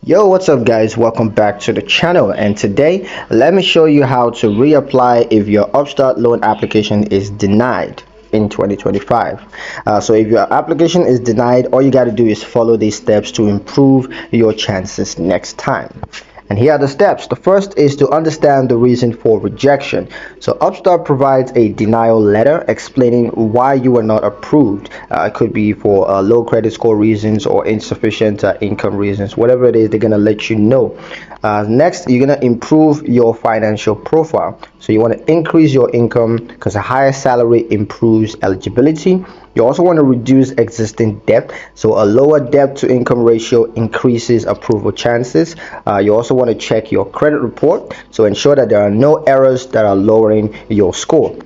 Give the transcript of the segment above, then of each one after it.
Yo, what's up guys? Welcome back to the channel, and today let me show you how to reapply if your Upstart loan application is denied in 2025. So if your application is denied, all you got to do is follow these steps to improve your chances next time. And here are the steps. The first is to understand the reason for rejection. So Upstart provides a denial letter explaining why you were not approved. It could be for low credit score reasons or insufficient income reasons. Whatever it is, they're going to let you know. Next, you're going to improve your financial profile. So you want to increase your income because a higher salary improves eligibility. You also want to reduce existing debt. So a lower debt to income ratio increases approval chances. You also want to check your credit report. So ensure that there are no errors that are lowering your score.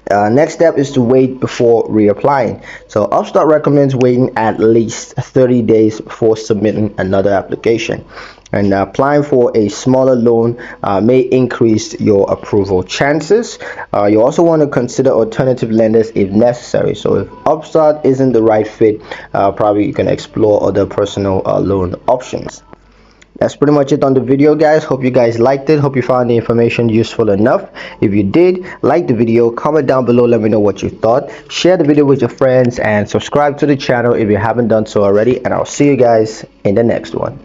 Next step is to wait before reapplying. So Upstart recommends waiting at least 30 days before submitting another application. And applying for a smaller loan may increase your approval chances. You also want to consider alternative lenders if necessary. So if Upstart isn't the right fit, probably you can explore other personal loan options. That's pretty much it on the video, guys. Hope you guys liked it. Hope you found the information useful enough. If you did, like the video, comment down below, let me know what you thought. Share the video with your friends and subscribe to the channel if you haven't done so already, and I'll see you guys in the next one.